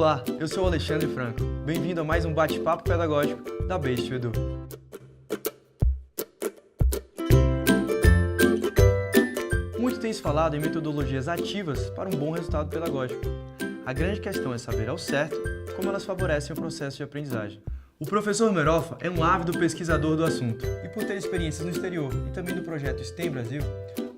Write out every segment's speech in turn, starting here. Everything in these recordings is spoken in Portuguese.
Olá, eu sou o Alexandre Franco. Bem-vindo a mais um bate-papo pedagógico da Base to Edu. Muito tem se falado em metodologias ativas para um bom resultado pedagógico. A grande questão é saber ao certo como elas favorecem o processo de aprendizagem. O professor Merofa é um ávido pesquisador do assunto e, por ter experiências no exterior e também do projeto STEM Brasil,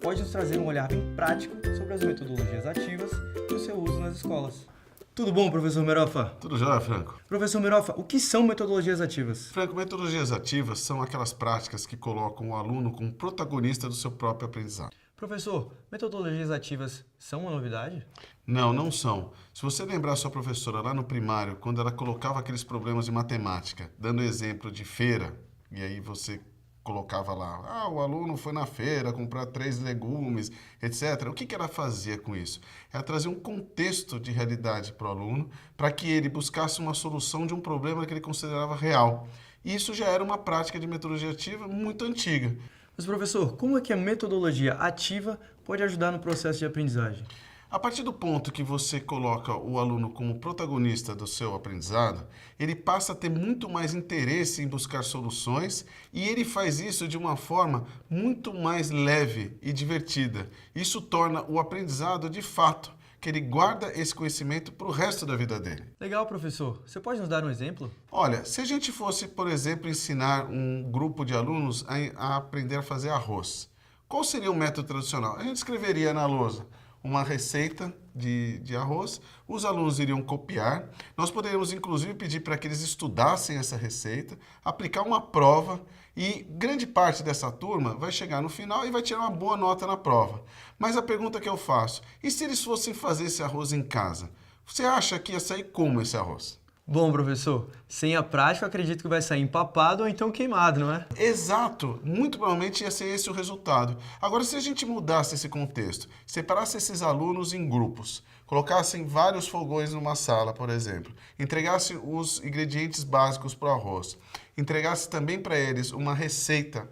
pode nos trazer um olhar bem prático sobre as metodologias ativas e o seu uso nas escolas. Tudo bom, professor Merofa? Tudo jóia, Franco. Professor Merofa, o que são metodologias ativas? Franco, metodologias ativas são aquelas práticas que colocam o aluno como protagonista do seu próprio aprendizado. Professor, metodologias ativas são uma novidade? Não, não são. Se você lembrar a sua professora lá no primário, quando ela colocava aqueles problemas de matemática, dando exemplo de feira, e aí você colocava lá, o aluno foi na feira comprar 3 legumes, etc. O que ela fazia com isso? Ela trazia um contexto de realidade para o aluno, para que ele buscasse uma solução de um problema que ele considerava real. E isso já era uma prática de metodologia ativa muito antiga. Mas, professor, como é que a metodologia ativa pode ajudar no processo de aprendizagem? A partir do ponto que você coloca o aluno como protagonista do seu aprendizado, ele passa a ter muito mais interesse em buscar soluções e ele faz isso de uma forma muito mais leve e divertida. Isso torna o aprendizado de fato, que ele guarda esse conhecimento para o resto da vida dele. Legal, professor. Você pode nos dar um exemplo? Olha, se a gente fosse, por exemplo, ensinar um grupo de alunos a aprender a fazer arroz, qual seria o método tradicional? A gente escreveria na lousa uma receita de arroz, os alunos iriam copiar, nós poderíamos inclusive pedir para que eles estudassem essa receita, aplicar uma prova e grande parte dessa turma vai chegar no final e vai tirar uma boa nota na prova. Mas a pergunta que eu faço, e se eles fossem fazer esse arroz em casa? Você acha que ia sair como esse arroz? Bom, professor, sem a prática eu acredito que vai sair empapado ou então queimado, não é? Exato! Muito provavelmente ia ser esse o resultado. Agora, se a gente mudasse esse contexto, separasse esses alunos em grupos, colocassem vários fogões numa sala, por exemplo, entregasse os ingredientes básicos para o arroz, entregasse também para eles uma receita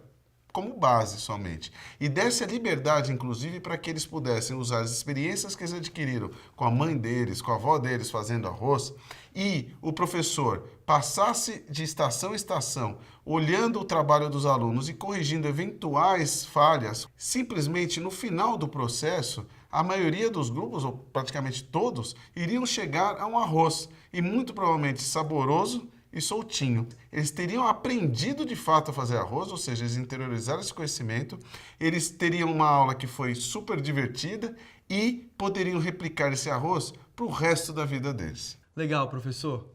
como base somente, e desse a liberdade, inclusive, para que eles pudessem usar as experiências que eles adquiriram com a mãe deles, com a avó deles fazendo arroz, e o professor passasse de estação em estação, olhando o trabalho dos alunos e corrigindo eventuais falhas, simplesmente no final do processo, a maioria dos grupos, ou praticamente todos, iriam chegar a um arroz, e muito provavelmente saboroso e soltinho. Eles teriam aprendido de fato a fazer arroz, ou seja, eles interiorizaram esse conhecimento, eles teriam uma aula que foi super divertida e poderiam replicar esse arroz para o resto da vida deles. Legal, professor.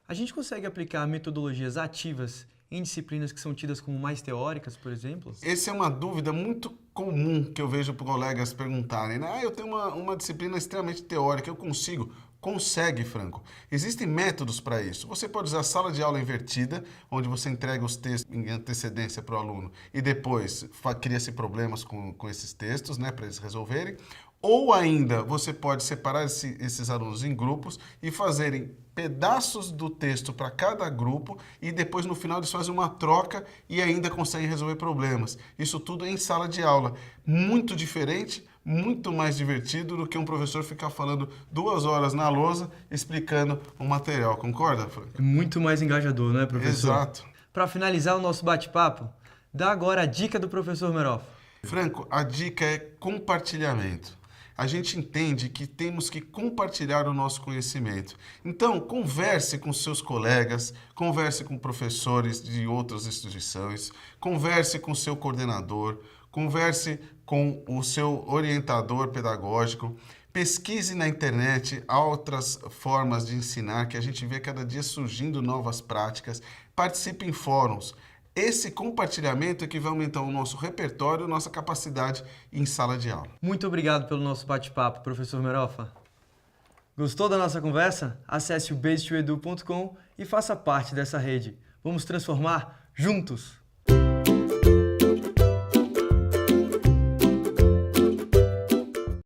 A gente consegue aplicar metodologias ativas em disciplinas que são tidas como mais teóricas, por exemplo? Essa é uma dúvida muito comum que eu vejo colegas perguntarem, né? Eu tenho uma disciplina extremamente teórica, eu consigo? Consegue, Franco. Existem métodos para isso. Você pode usar a sala de aula invertida, onde você entrega os textos em antecedência para o aluno e depois cria-se problemas com esses textos, né, para eles resolverem. Ou ainda, você pode separar esses alunos em grupos e fazerem pedaços do texto para cada grupo e depois no final eles fazem uma troca e ainda conseguem resolver problemas. Isso tudo em sala de aula. Muito diferente, muito mais divertido do que um professor ficar falando 2 horas na lousa explicando o material. Concorda, Franco? É muito mais engajador, não é, professor? Exato. Para finalizar o nosso bate-papo, dá agora a dica do professor Merofa. Franco, a dica é compartilhamento. A gente entende que temos que compartilhar o nosso conhecimento. Então, converse com seus colegas, converse com professores de outras instituições, converse com seu coordenador, converse com o seu orientador pedagógico, pesquise na internet outras formas de ensinar, que a gente vê cada dia surgindo novas práticas, participe em fóruns. Esse compartilhamento é que vai aumentar o nosso repertório, nossa capacidade em sala de aula. Muito obrigado pelo nosso bate-papo, professor Merofa. Gostou da nossa conversa? Acesse o basetoedu.com e faça parte dessa rede. Vamos transformar juntos!